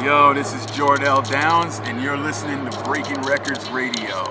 Yo, this is Jor'Del Downz, and you're listening to Breaking Records Radio.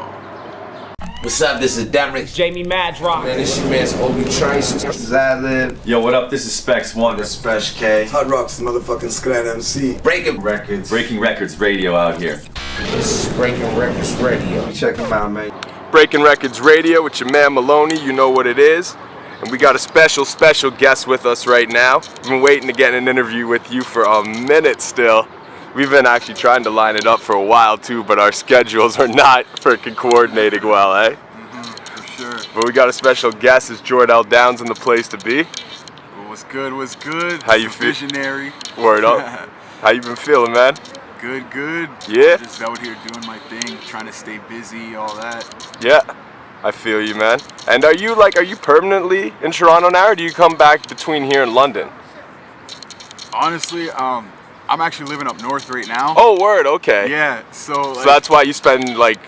What's up? This is Derek. Jamie Madrock. Man, this your man's Obi Trice. This is Ad-Lib. Yo, what up? This is Spesh1. This is Spesh K. Hot Rock's motherfucking Skot MC. Breaking Records. Breaking Records Radio out here. This is Breaking Records Radio. Check them out, man. Breaking Records Radio with your man Maloney, you know what it is. And we got a special guest with us right now. We've been waiting to get an interview with you for a minute still. We've been actually trying to line it up for a while too, but our schedules are not freaking coordinating well, eh? For sure. But we got a special guest, it's Jor'Del Downz in the place to be. Well, what's good, what's good? How you feel? Visionary. Word up. How you been feeling, man? Good. Yeah? Just out here doing my thing, trying to stay busy, all that. Yeah, I feel you, man. And are you permanently in Toronto now, or do you come back between here and London? Honestly, I'm actually living up north right now. Oh, word, okay. Yeah, so That's why you spend like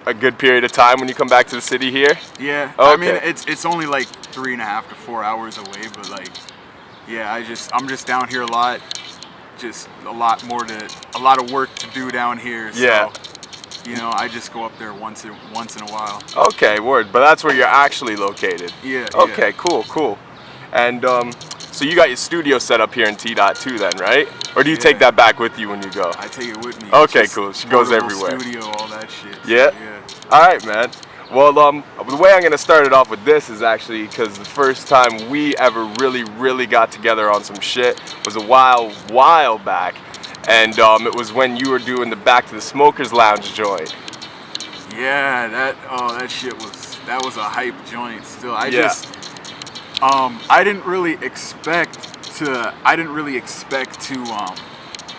a good period of time when you come back to the city here? Yeah, Okay. I mean it's only like 3.5 to 4 hours away, but like, yeah, I'm just down here a lot, just a lot of work to do down here. So, Yeah. you know, I just go up there once in a while. Okay, word, but that's where you're actually located. Yeah. Okay, yeah. cool. And so you got your studio set up here in T.2 then, right? Or do you take Yeah. that back with you when you go? I take it with me. Okay, Just cool. She goes portable everywhere. Studio, all that shit. Yeah? So, yeah. All right, man. Well, the way I'm gonna start it off with this is actually because the first time we ever really got together on some shit was a while back, and it was when you were doing the Back to the Smokers Lounge joint. Yeah, that shit was a hype joint. Still, I didn't really expect to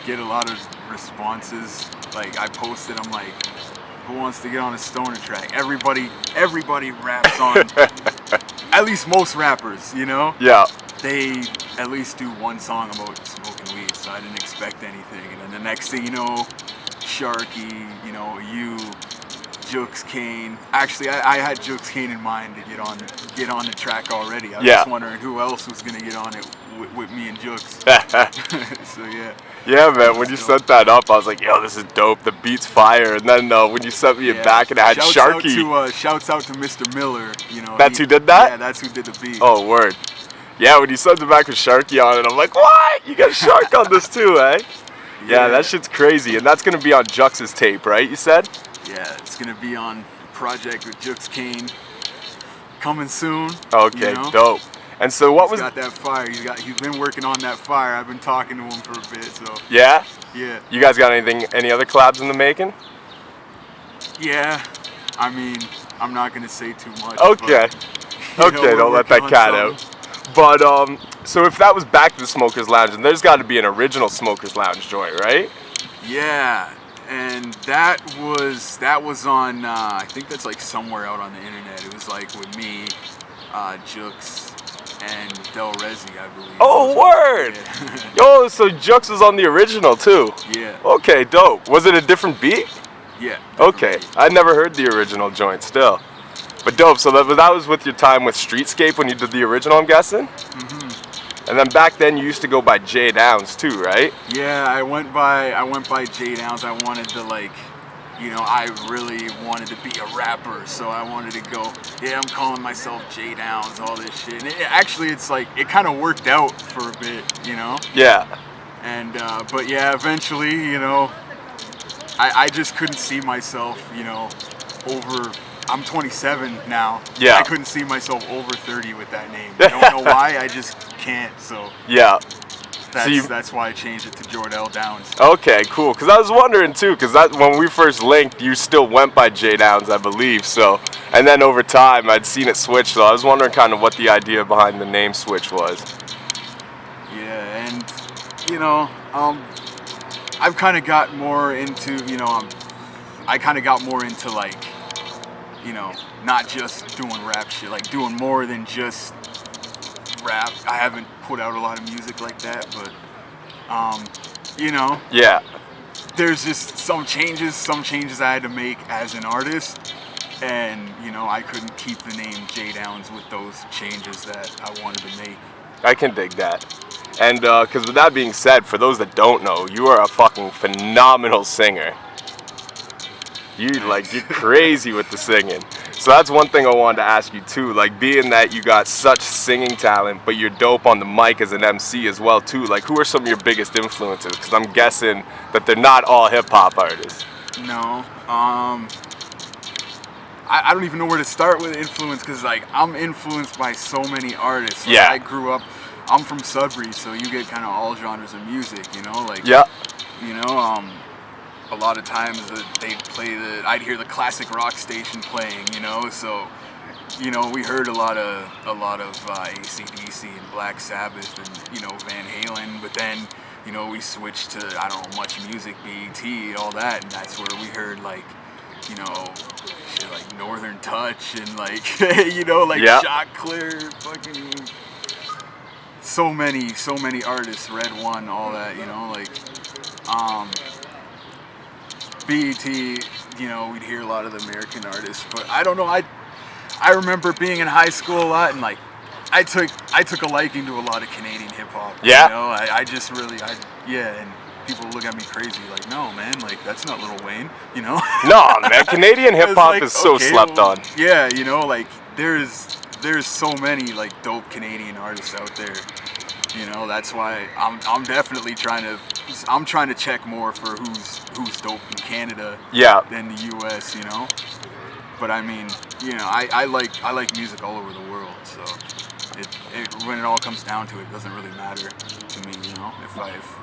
get a lot of responses. Like, I posted, I'm like, who wants to get on a stoner track? Everybody raps on, at least most rappers, you know? Yeah. They at least do one song about smoking weed, so I didn't expect anything. And then the next thing you know, Sharky, you know, you, Jux Kane. Actually, I had Jux Kane in mind to get on the track already. I was just wondering who else was gonna get on it with me and Jux. So yeah. Yeah, man. When you set that up, I was like, "Yo, this is dope. The beat's fire." And then when you sent me it back, and it had Sharky. Shouts out to Mr. Miller. You know. That's who did that? Yeah, that's who did the beat. Oh, word. Yeah, when you sent it back with Sharky on it, I'm like, "What? You got Shark on this too, eh?" Yeah, that shit's crazy. And that's gonna be on Jux's tape, right? You said? Yeah, it's gonna be on a project with Jux Kane. Coming soon. Okay, you know? dope. And so what was? He's got that fire. He's been working on that fire. I've been talking to him for a bit. So. Yeah. Yeah. You guys got any other collabs in the making? Yeah. I mean, I'm not gonna say too much. Okay. But, Okay, don't let that cat out. But so if that was Back to the Smokers Lounge, then there's got to be an original Smokers Lounge joint, right? Yeah, and that was on. I think that's like somewhere out on the internet. It was like with me, Jux, and Del Resi, I believe. Oh, word! Yeah. Yo, so Jux was on the original too. Yeah. Okay, dope. Was it a different beat? Yeah. Okay, I'd never heard the original joint still. But dope, so that was with your time with Streetscape when you did the original, I'm guessing? Mm-hmm. And then back then you used to go by J Downz too, right? Yeah, I went by J Downz. I wanted to, like, you know, I really wanted to be a rapper, so I wanted to go, yeah, I'm calling myself J Downz, all this shit. And actually, it's like, it kind of worked out for a bit, you know? Yeah. And, but yeah, eventually, you know, I just couldn't see myself, you know, I'm 27 now. Yeah. I couldn't see myself over 30 with that name. I don't know why, I just can't, so. Yeah. That's why I changed it to Jor'Del Downz. Okay, cool. Because I was wondering too, because when we first linked, you still went by J Downz, I believe. So, and then over time, I'd seen it switch. So I was wondering kind of what the idea behind the name switch was. Yeah, and you know, I've kind of got more into, you know, I kind of got more into, like, you know, not just doing rap shit, like doing more than just rap. I haven't put out a lot of music like that, but you know, Yeah. there's just some changes I had to make as an artist, and you know, I couldn't keep the name J Downz with those changes that I wanted to make. I can dig that. And because with that being said, for those that don't know, you are a fucking phenomenal singer. You're crazy with the singing. So that's one thing I wanted to ask you too, like being that you got such singing talent, but you're dope on the mic as an MC as well too, like who are some of your biggest influences? Because I'm guessing that they're not all hip-hop artists. No, I don't even know where to start with influence, because like I'm influenced by so many artists. Like, yeah. I grew up, I'm from Sudbury, so you get kind of all genres of music, you know, like, yeah. You know, a lot of times they'd play I'd hear the classic rock station playing, you know, so, you know, we heard a lot of AC/DC and Black Sabbath and, you know, Van Halen, but then, you know, we switched to, I don't know, Much Music, BET, all that, and that's where we heard, like, you know, shit like Northern Touch and, like, you know, like, yeah. Shot Clear, fucking, so many artists, Red One, all that, you know, like, BET, you know, we'd hear a lot of the American artists, but I don't know, I remember being in high school a lot, and like, I took a liking to a lot of Canadian hip hop. Yeah. You know, I just really, yeah, and people look at me crazy, like, no, man, like, that's not Lil Wayne, you know? No, man, Canadian hip hop like, is so okay, slept on. Yeah, you know, like, there's so many, like, dope Canadian artists out there. You know, that's why I'm definitely trying to check more for who's dope in Canada, yeah, than the U.S. You know, but I mean, you know, I like music all over the world. So when it all comes down to it, doesn't really matter to me. You know,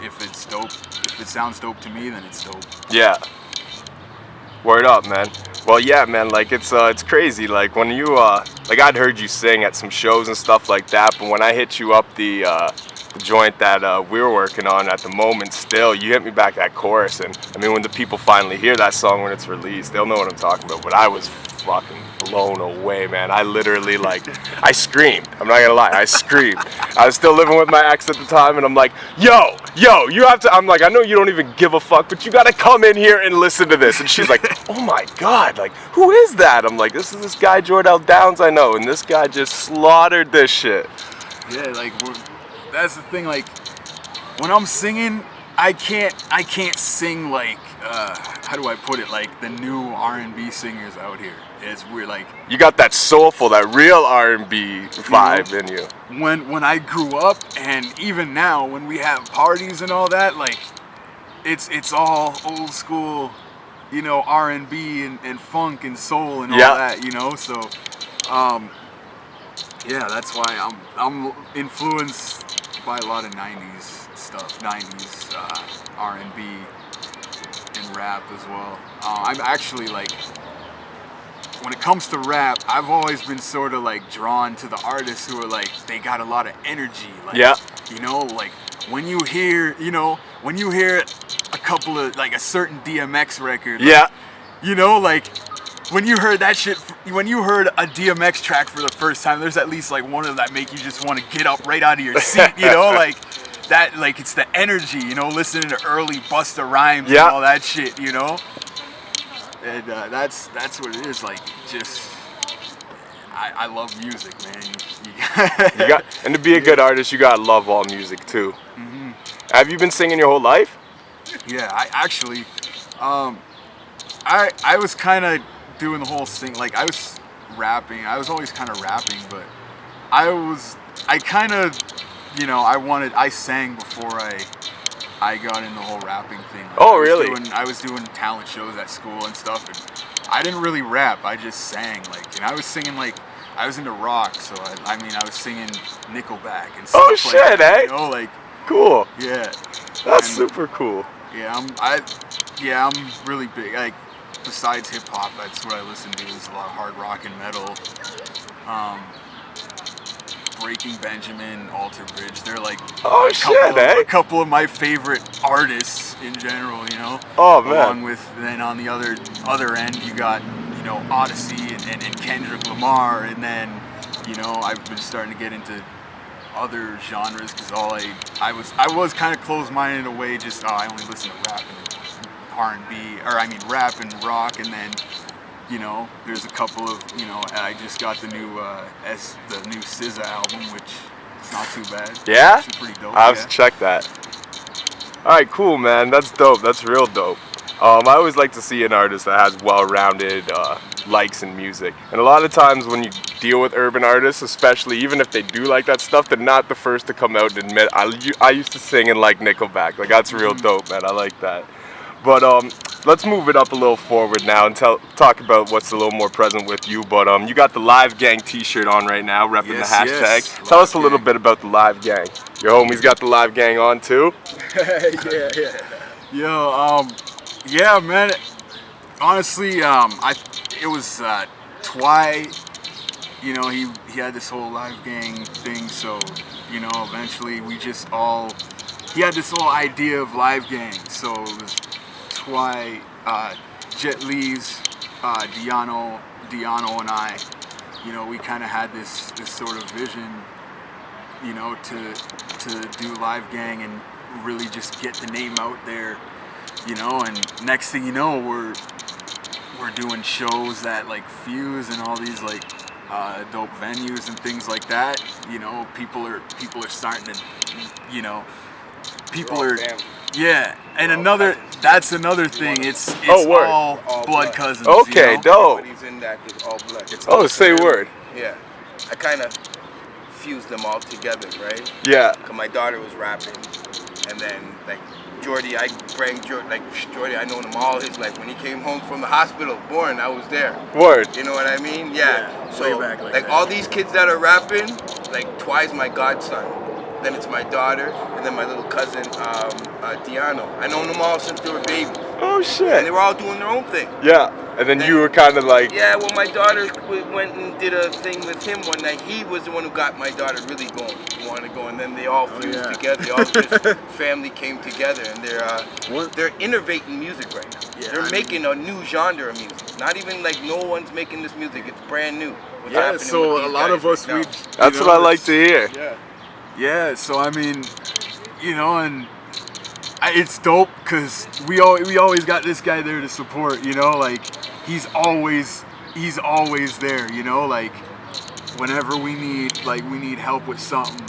if it's dope, if it sounds dope to me, then it's dope. Yeah. Word up, man. Well, yeah, man, like, it's crazy, like, when you, like, I'd heard you sing at some shows and stuff like that, but when I hit you up the joint that we were working on at the moment still, you hit me back that chorus, and, I mean, when the people finally hear that song when it's released, they'll know what I'm talking about, but I was fucking blown away, man. I literally, like, I screamed. I'm not gonna lie, I screamed. I was still living with my ex at the time, and I'm like, yo, you have to, I'm like, I know you don't even give a fuck, but you gotta come in here and listen to this. And she's like, oh my God, like, who is that? I'm like, this is this guy Jor'Del Downz I know, and this guy just slaughtered this shit. Yeah, like, that's the thing, like, when I'm singing, I can't sing like, how do I put it, like the new R&B singers out here. It's weird, like, you got that soulful, that real R&B vibe in you. When I grew up, and even now when we have parties and all that, like, it's all old school, you know, R&B and funk and soul and all that, you know. So yeah, that's why I'm influenced by a lot of 90s stuff, 90s R&B and rap as well. I'm actually, like, when it comes to rap, I've always been sort of like drawn to the artists who are like, they got a lot of energy. Like, you know, like when you hear a couple of, like, a certain DMX record. Like, you know, like, when you heard that shit, when you heard a DMX track for the first time, there's at least like one of them that make you just want to get up right out of your seat, you know, like that, like, it's the energy, you know, listening to early Busta Rhymes and all that shit, you know. And that's what it is, like, just, I love music, man. And to be a good artist, you gotta love all music too. Mm-hmm. Have you been singing your whole life? Yeah, I actually, I was kind of doing the whole thing, like, I was rapping, I was always kind of rapping, but I kind of, you know, I sang before I got in the whole rapping thing. Like, oh, really? I was doing talent shows at school and stuff, and I didn't really rap, I just sang, like, and I was singing, like, I was into rock, so I mean, I was singing Nickelback and stuff. Oh shit, like that, eh? you know, like, cool. Yeah. That's super cool. Yeah, I'm really big. Like, besides hip hop, that's what I listen to. Is a lot of hard rock and metal. Breaking Benjamin, Alter Bridge. They're like a couple of my favorite artists in general. You know. Oh man. Along with, then on the other end, you got, you know, Odyssey and Kendrick Lamar, and then, you know, I've been starting to get into other genres, because I was kind of closed-minded in a way, just I only listen to rap and R&B, or I mean rap and rock, and then, you know, there's a couple of, you know, I just got the new SZA album, which It's not too bad. Yeah? It's actually pretty dope. I have to check that. All right, cool, man. That's dope. That's real dope. I always like to see an artist that has well-rounded likes in music. And a lot of times when you deal with urban artists, especially, even if they do like that stuff, they're not the first to come out and admit, I used to sing in like Nickelback. Like, that's real dope, man. I like that. But let's move it up a little forward now and talk about what's a little more present with you. But you got the Live Gang t-shirt on right now, repping the hashtag. Yes. Tell us a little bit about the Live Gang. Your homie's got the Live Gang on too? Yo, yeah, man. Honestly, it was Twy. You know, he had this whole Live Gang thing. So, you know, eventually he had this whole idea of Live Gang. So it was Twy, Jet Lee's, Diano and I. You know, we kind of had this sort of vision, you know, to do Live Gang and really just get the name out there. You know, and next thing you know, we're doing shows at like Fuse and all these like dope venues and things like that. You know, people are starting to, you know, people are yeah. And that's another thing. It's all blood cousins. Okay, you know? dope. Everybody's in that is all blood. It's Oh, say word. Yeah, I kind of fused them all together, right? Yeah. Cause my daughter was rapping, and then like Jordy, I known him all his life. When he came home from the hospital, born, I was there. Word. You know what I mean? Yeah. So way back like like that. all these kids that are rapping, like Twy's my godson. Then it's my daughter, and then my little cousin, Diano. I known them all since they were babies. Oh And shit. they were all doing their own thing. Yeah. And then you were kind of like, Yeah, well, my daughter went and did a thing with him one night. He was the one who got my daughter really going, wanted to go, and then they all fused together. They all just family came together, and they're innovating music right now. Yeah, They're making a new genre of music. Not even like no one's making this music. It's brand new. What's Yeah, happening so with a these lot guys of us, right now. that's what I like to hear. Yeah, so I mean, you know, and it's dope because we always got this guy there to support, you know, like he's always there, you know, like whenever we need help with something,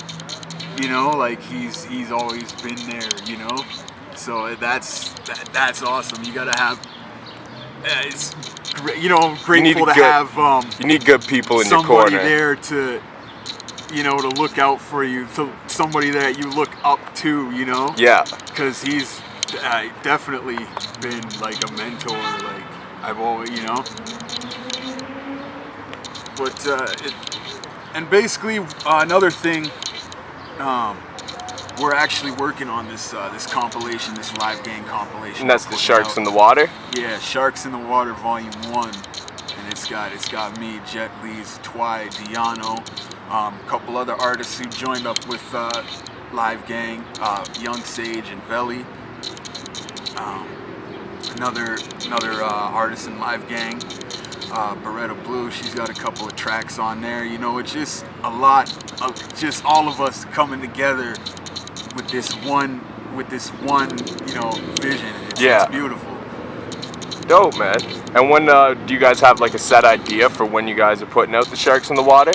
you know, like he's always been there, you know, so that's awesome. You gotta have, it's you know, grateful to have You need good people in your somebody corner. there to, you know, to look out for you, to somebody that you look up to, you know? Yeah. Because he's definitely been like a mentor, like I've always, you know? But, and basically another thing, we're actually working on this compilation, this Live Gang compilation. And that's the Sharks in the Water? Yeah, Sharks in the Water Volume 1. And it's got me, Jet Lee's, Twy, Diano, a couple other artists who joined up with Live Gang, Young Sage and Veli. Another artist in Live Gang, Beretta Blue. She's got a couple of tracks on there. You know, it's just a lot of just all of us coming together with this one, you know, vision. It's beautiful. Dope, man. And when do you guys have like a set idea for when you guys are putting out the Sharks in the Water?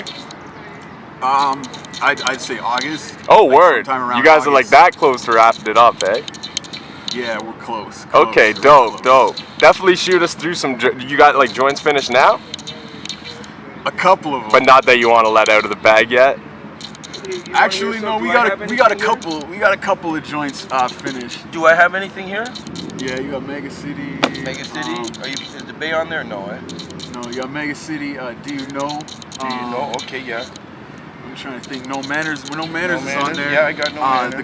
I'd say August. Oh, like word. sometime around You guys are like August. that close to wrapping it up, eh? Yeah, we're close. Okay, We're dope, close. dope. Definitely shoot us through some. You got like joints finished now, A couple of them. but not that you want to let out of the bag yet. Actually, no. We got a couple of joints finished. Do I have anything here? Yeah, you got Mega City. Mega City? Is the Bay on there? No, eh? No, you got Mega City. Do you know? Do you know? Okay, yeah. I'm trying to think. No Manners is on there. Yeah, I got No Manners. The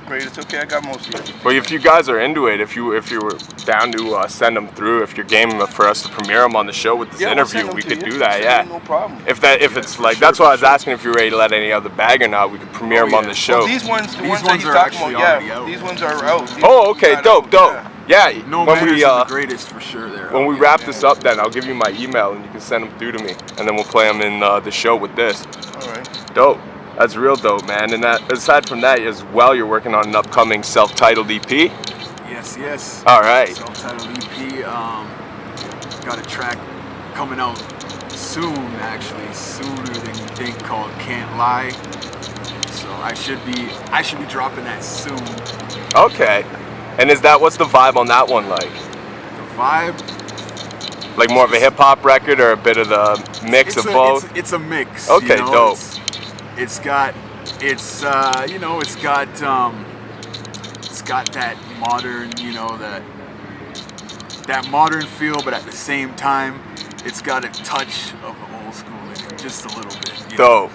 Greatest. Okay, I got most of it. But if you guys are into it, if you were down to send them through, if you're game for us to premiere them on the show with this interview, we could do that. Yeah. No problem. If it's like that's why I was asking if you're ready to let any other bag or not. We could premiere them on the show. Well, these ones that ones he's are talking actually about, already out. these ones are out. These Oh, ones okay, got dope, out, dope. Yeah, No when Manners we is the Greatest for sure. There. when we wrap this up, then I'll give you my email and you can send them through to me, and then we'll play them in the show with this. All right. Dope. That's real dope, man. And that aside from that, as well, you're working on an upcoming self-titled EP. Yes. All right. Self-titled EP. Got a track coming out soon, actually, sooner than you think, called Can't Lie. so I should be dropping that soon. Okay. And what's the vibe on that one like? The vibe, like more of a hip hop record or a bit of the mix of both? It's a mix. Okay, you know? dope. It's got that modern, that modern feel, but at the same time, it's got a touch of old school in it, just a little bit. Dope.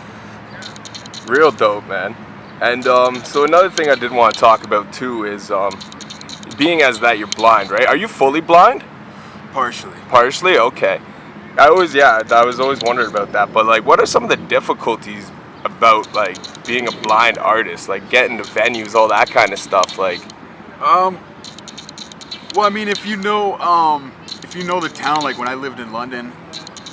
Real dope, man. And so another thing I did want to talk about too is being as that you're blind, right? Are you fully blind? Partially. Partially? Okay. I was always wondering about that. But like, what are some of the difficulties about like being a blind artist, like getting to venues, all that kind of stuff? Like, well, I mean, if you know the town, like when I lived in London,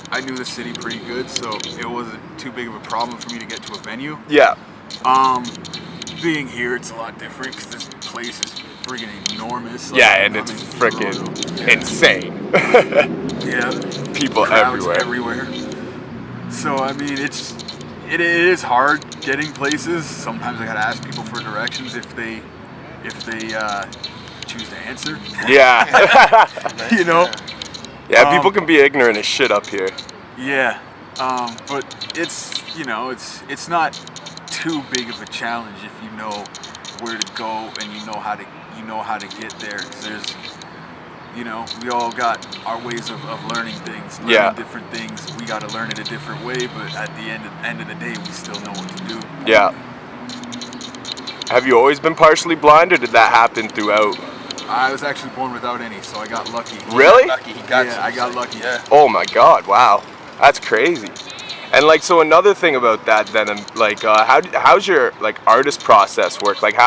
I knew the city pretty good, so it wasn't too big of a problem for me to get to a venue. Yeah. Being here, it's a lot different because this place is friggin' enormous. Like, yeah, and it's freaking insane. Yeah. People crowds everywhere. So I mean, it is hard getting places. Sometimes I gotta ask people for directions if they choose to answer. Yeah. You know. Yeah, people can be ignorant as shit up here. Yeah. But it's not too big of a challenge if you know where to go and you know how to get there. 'Cause there's, we all got our ways of learning things, learning different things. We got to learn it a different way, but at the end of the day, we still know what to do. Yeah. Have you always been partially blind, or did that happen throughout? I was actually born without any, so I got lucky. Really? I got lucky. Yeah. Oh my God! Wow, that's crazy. And like, so another thing about that, then, like, how's your like artist process work? Like,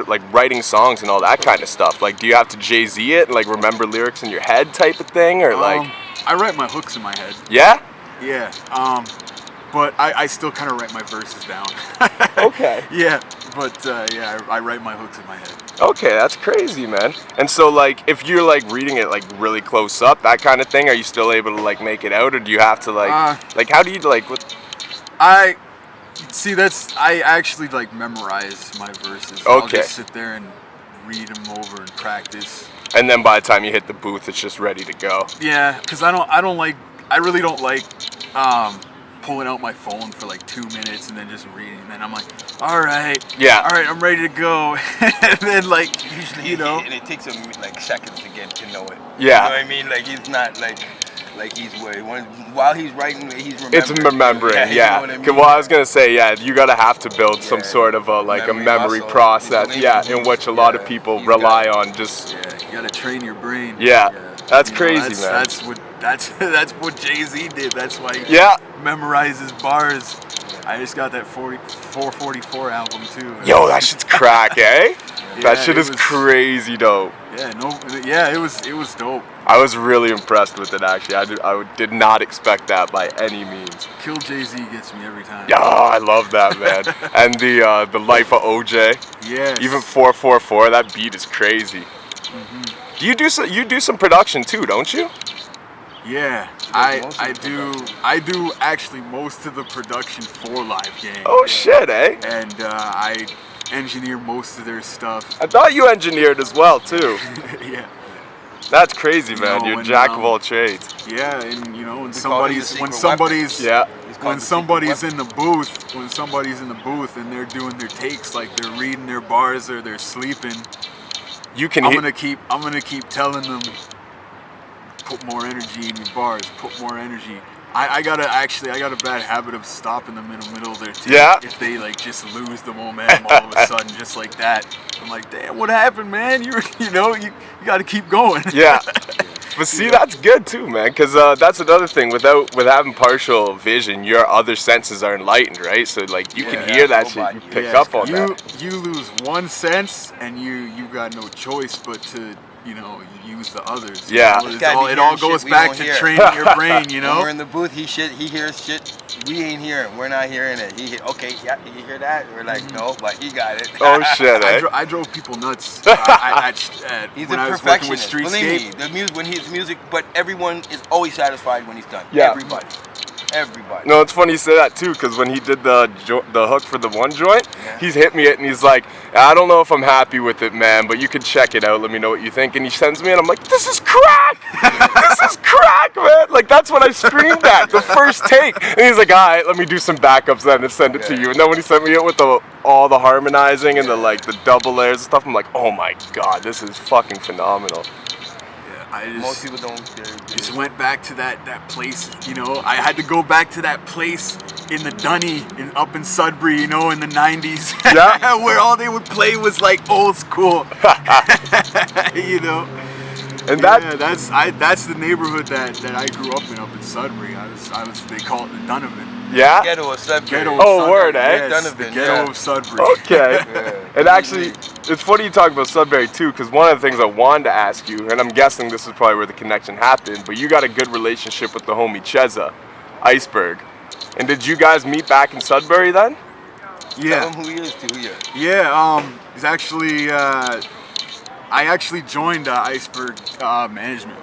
like writing songs and all that kind of stuff. Like, do you have to Jay-Z it and like remember lyrics in your head type of thing, or like? I write my hooks in my head. Yeah. Yeah. But I still kind of write my verses down. Okay. Yeah. But I write my hooks in my head. Okay, that's crazy, man. And so, like, if you're like reading it like really close up, that kind of thing, are you still able to like make it out, or do you have to like how do you like? I actually like memorize my verses. Okay. I'll just sit there and read them over and practice. And then by the time you hit the booth, it's just ready to go. Yeah, because I really don't like pulling out my phone for like 2 minutes and then just reading. And then I'm like, all right, I'm ready to go. And then like, usually, and it takes him like seconds to get to know it. Yeah. You know what I mean? Like he's not like he's while he's writing, he's remembering. It's remembering, yeah. You know what I mean? Well, I was gonna say, you gotta have to build some sort of a memory process, in which a lot of people rely on. Just you gotta train your brain. Yeah. That's crazy, man. That's what Jay-Z did. That's why he memorizes bars. I just got that 444 album too. Yo, that shit's crack, eh? That shit is crazy dope. Yeah, it was dope. I was really impressed with it, actually. I did not expect that by any means. Kill Jay-Z gets me every time. Yeah, I love that, man. And the Life of OJ. Yeah. Even 444, that beat is crazy. Mm-hmm. You do some production too, don't you? Yeah, I do actually most of the production for Live Gang. Oh shit, eh? And I engineer most of their stuff. I thought you engineered as well too. Yeah. That's crazy, man. You're jack of all trades. Yeah, and when somebody's in the booth and they're doing their takes, like they're reading their bars or they're sleeping, I'm gonna keep telling them, put more energy in your bars, put more energy. I got a bad habit of stopping them in the middle of their take. Yeah. If they like just lose the momentum all of a sudden, just like that. I'm like, damn, what happened, man? You got to keep going. Yeah. But see, that's good too, man, because that's another thing. With having partial vision, your other senses are enlightened, right? So like you can hear that shit, you pick up on that. You lose one sense, and you got no choice but to use the others. Yeah. It all goes back to training your brain. When we're in the booth, he hears shit we ain't hearing. We're not hearing it. Okay, yeah, you hear that? We're like, no, but he got it. Oh shit, eh? I drove people nuts. He's when a I was working with perfectionist. Believe me, when his music, but everyone is always satisfied when he's done. Yeah. Everybody. Everybody. No, it's funny you say that too, because when he did the hook for the one joint, he's hit me it and he's like, I don't know if I'm happy with it, man, but you can check it out. Let me know what you think. And he sends me and I'm like, this is crack! This is crack, man! Like, that's what I screamed at, the first take. And he's like, all right, let me do some backups then and send it to you. And then when he sent me it with all the harmonizing and the double layers and stuff, I'm like, oh my god, this is fucking phenomenal. Most people don't. Just went back to that place, you know. I had to go back to that place in the Dunny up in Sudbury, you know, in the 90s. Yeah. Where all they would play was like old school. You know. And that's the neighborhood that I grew up in Sudbury. They call it the Donovan. Yeah? Ghetto of Sudbury. Word, eh? Yes, the ghetto of Sudbury. Okay. And actually, it's funny you talk about Sudbury too, because one of the things I wanted to ask you, and I'm guessing this is probably where the connection happened, but you got a good relationship with the homie Cheza, Iceberg. And did you guys meet back in Sudbury then? Yeah. Tell him who he is too, yeah. Yeah, it's actually, I actually joined Iceberg Management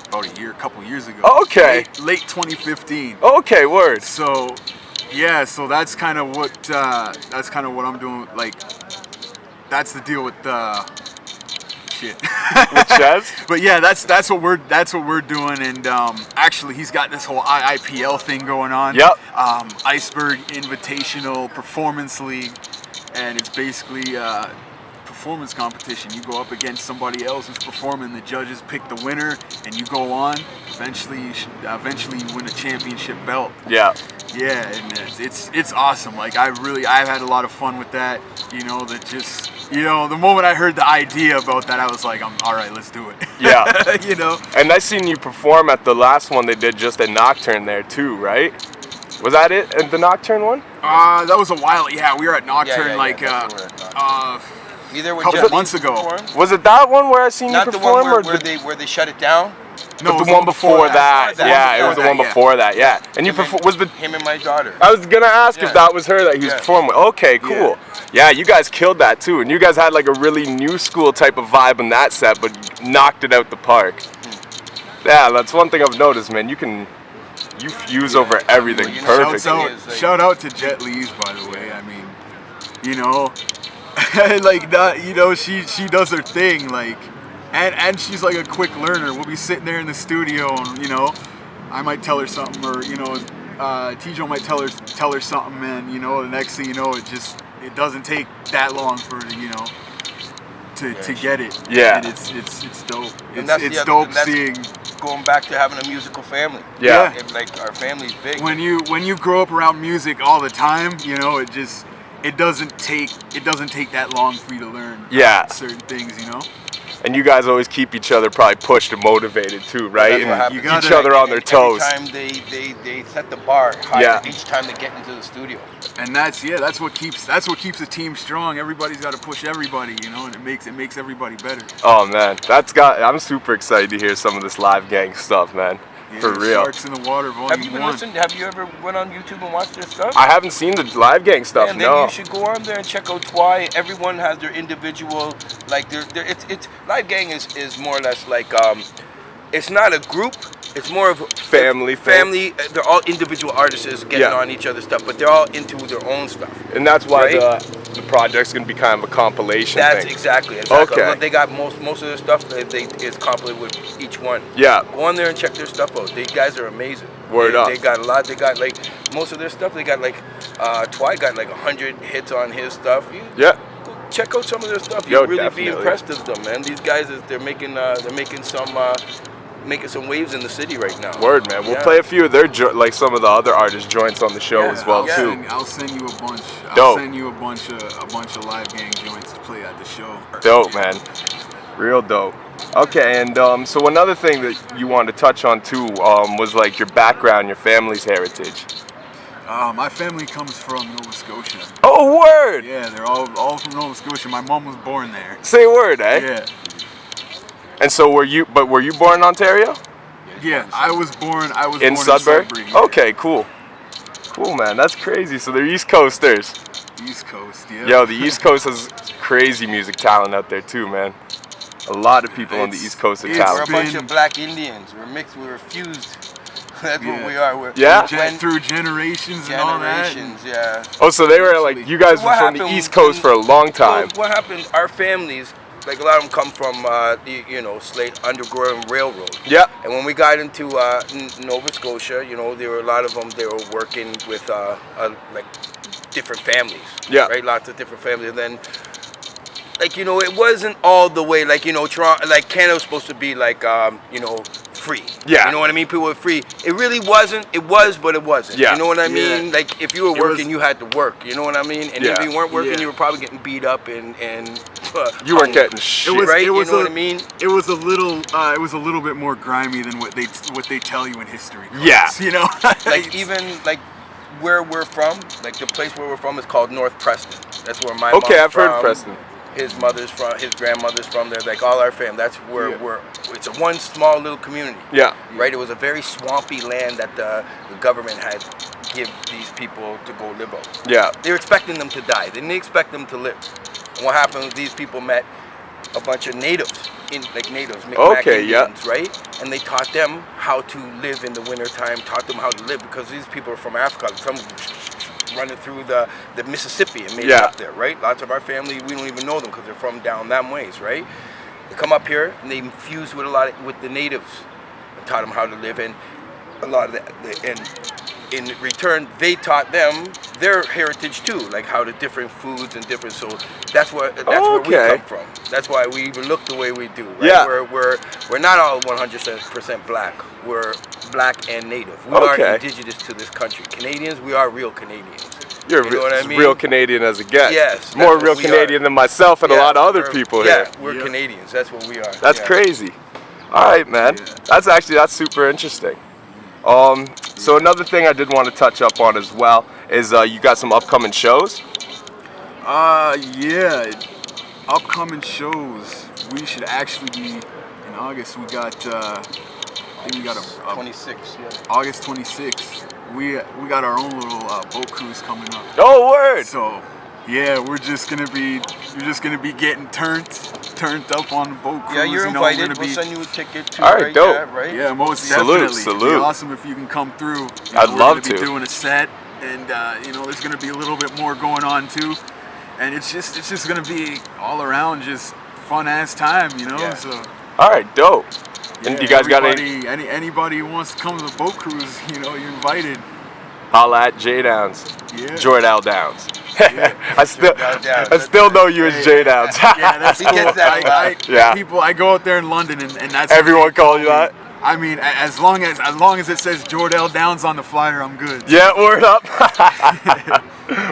about a couple years ago. Okay. Late 2015. Okay, word. So, yeah, so that's kind of what I'm doing. Like, that's the deal with shit. With Chez? But yeah, that's what we're doing. And actually, he's got this whole IIPL thing going on. Yep. Iceberg Invitational Performance League, and it's basically performance competition. You go up against somebody else who's performing. The judges pick the winner, and you go on. Eventually, you win a championship belt. Yeah. Yeah, and it's awesome. Like I've had a lot of fun with that. You know, the moment I heard the idea about that, I was like, all right, let's do it. Yeah. You know. And I seen you perform at the last one they did just at Nocturne there too, right? Was that it? At the Nocturne one? That was a while. Yeah, we were at Nocturne Either a couple months ago. Was it that one where I seen Not you the perform? one where they shut it down? No, the one before that. Yeah, it was the one before that. Yeah. And you was the him and my daughter. I was gonna ask if that was her that he was performing with. Okay, cool. Yeah, you guys killed that too, and you guys had like a really new school type of vibe in that set, but knocked it out the park. Yeah, that's one thing I've noticed, man. You fuse over everything perfectly. Shout out to Jet Lee's, by the way. I mean, you know, like that. You know, she does her thing, like. And she's like a quick learner. We'll be sitting there in the studio, and you know, I might tell her something, or you know, Tijo might tell her something, and you know, the next thing you know, it doesn't take that long for her to, you know, to get it. Yeah. And it's dope. It's dope seeing. Going back to having a musical family. Yeah. Like our family's big. When you grow up around music all the time, you know, it doesn't take that long for you to learn. Certain things, you know. And you guys always keep each other probably pushed and motivated too, right? And you each other on their toes. Every time they set the bar higher each time they get into the studio. And that's what keeps the team strong. Everybody's got to push everybody, you know, and it makes everybody better. Oh man, I'm super excited to hear some of this live gang stuff, man. Yeah, for real. Sharks in the Water Volume 1. Have you ever went on YouTube and watched their stuff? I haven't seen the live gang stuff. Man, no. Then you should go on there and check out Twy. Everyone has their individual, like it's live gang is more or less like it's not a group. It's more of a family. They're all individual artists getting on each other's stuff, but they're all into their own stuff. And that's why the project's gonna be kind of a compilation. That's thing. exactly. Okay. They got most of their stuff. It's compilation with each one. Yeah. Go on there and check their stuff out. These guys are amazing. Word up. They got a lot. They got like most of their stuff. They got like Twy got like 100 hits on his stuff. Go check out some of their stuff. You'll really be impressed with them, man. These guys they're making some waves in the city right now. Word, man. We'll play a few of their like some of the other artists' joints on the show as well too. I'll send you a bunch. Dope. I'll send you a bunch of live gang joints to play at the show. Dope, man. Real dope. Okay, and so another thing that you wanted to touch on too was like your background, your family's heritage. My family comes from Nova Scotia. Oh, word! Yeah, they're all from Nova Scotia. My mom was born there. Say word, eh? Yeah. And so were you born in Ontario? Yeah, I was born in Sudbury. Yeah. Okay, cool. Cool, man. That's crazy. So they're East Coasters. East Coast, yeah. Yo, the East Coast has crazy music talent out there too, man. A lot of people on the East Coast are talented. We're a bunch of black Indians. We're mixed. We're fused. That's what we are. We're, Yeah? Through generations and all that. generations, yeah. Oh, so they were like, you guys were from the East Coast for a long time. Well, what happened, our families, like a lot of them come from, you know, Underground Railroad. Yeah. And when we got into Nova Scotia, you know, there were a lot of them, they were working with, like, different families. Yeah. Right? Lots of different families. And then, like, you know, it wasn't all the way, like, you know, Toronto, like, Canada was supposed to be, like, you know, free. Yeah. You know what I mean? People were free. It really wasn't. It was, but it wasn't. Yeah. You know what I Yeah. mean? Like, if you were working, you had to work. You know what I mean? And Yeah. if you weren't working, Yeah. you were probably getting beat up and You weren't hung. getting shit. Right? It was You know what I mean? It was a little bit more grimy than what they tell you in history. Class, Yeah. you know. Like, even, like, where we're from, like, the place where we're from is called North Preston. That's where my Okay, mom's I've heard from. Preston. His mother's from, his grandmother's from there, like all our family. That's where it's a one small little community. Yeah. Right? It was a very swampy land that the government had give these people to go live on. Yeah. They were expecting them to die. They didn't expect them to live. And what happened was these people met a bunch of natives, Micmac Indians, right? And they taught them how to live in the wintertime, taught them how to live, because these people are from Africa. Some running through the Mississippi and made it up there, right? Lots of our family, we don't even know them because they're from down them ways, right? They come up here and they infused with with the natives and taught them how to live, and a lot of and in return they taught them their heritage too, like how the different foods and different, so that's where we come from. That's why we even look the way we do, right? Yeah. We're not all 100% black. We're black and native. We are indigenous to this country. Canadians, we are real Canadians. You're you know what I mean? real Canadian as it gets. Yes. More real Canadian than myself and a lot of other people here. Yeah, we're Canadians. That's what we are. That's crazy. All right, man. Yeah. That's super interesting. So another thing I did want to touch up on as well is you got some upcoming shows. Yeah. Upcoming shows. We should actually be in August. We got I think we got a 26. Yeah. August 26th. We got our own little boat cruise coming up. Oh, word! So yeah, you're just gonna be getting turned up on the boat cruise. Yeah, you're you know, invited. We'll send you a ticket too. All right, right? dope. Yeah, right? Yeah, most Salute, definitely. salute. It'd be awesome if you can come through. I'd love We're gonna to. be doing a set, and you know, there's gonna be a little bit more going on too, and it's just gonna be all around just fun ass time, you know. Yeah. So. All right, dope. And Yeah, you guys got any? Anybody who wants to come to the boat cruise, you know, you're invited. Holla at J Downz. Yeah. Jor'Del Downz. Yeah. I still know you as J Downz. Yeah, that's He cool. gets that Yeah. People, I go out there in London, and that's Everyone call you that? I mean, as long as it says Jor'Del Downz on the flyer, I'm good. Yeah, word up.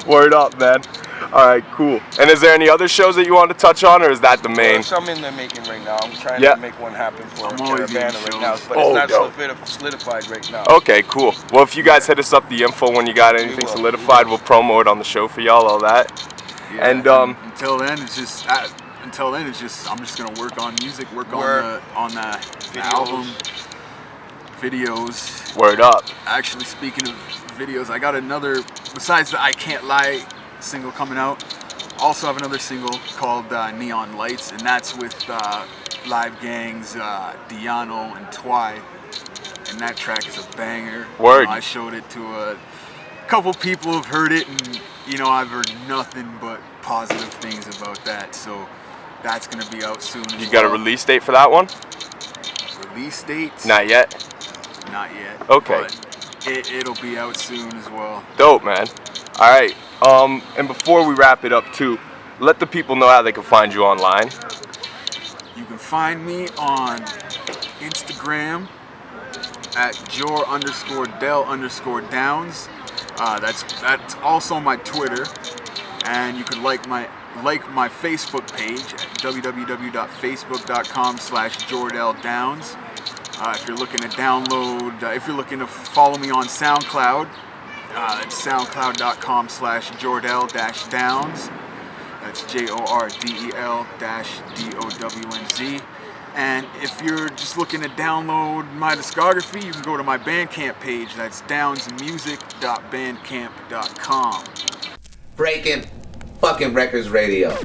Word up, man. All right, cool. And is there any other shows that you want to touch on, or is that the main? Well, some in the making right now. I'm trying Yeah. to make one happen for I'm always Caravana doing right now, shows. but Oh, it's dope. not solidified right now. Okay, cool. Well, if you guys hit us up the info when you got anything will. solidified, we'll promo it on the show for y'all, all that. Yeah, And until then, it's just I'm just gonna work on music, work on the album, videos. word up. Actually, speaking of videos, I got another, besides the I Can't Lie single coming out, also have another single called Neon Lights, and that's with Live Gang's Diano and Twy, and that track is a banger. Word. You know, I showed it to a couple people who've heard it, and you know, I've heard nothing but positive things about that, so that's gonna be out soon as You got a well. release date for that one? Release date? Not yet. Not yet. Okay. But it'll be out soon as well. Dope, man. All right. And before we wrap it up too, let the people know how they can find you online. You can find me on Instagram at Jor'Del_Downz. That's also my Twitter, and you can like my Facebook page at www.facebook.com/Jor'Del Downz. If you're looking to download, if you're looking to follow me on SoundCloud, it's soundcloud.com/Jor'Del-Downz. That's JORDEL-DOWNZ. And if you're just looking to download my discography, you can go to my Bandcamp page. That's downzmusic.bandcamp.com. Breaking fucking Records Radio.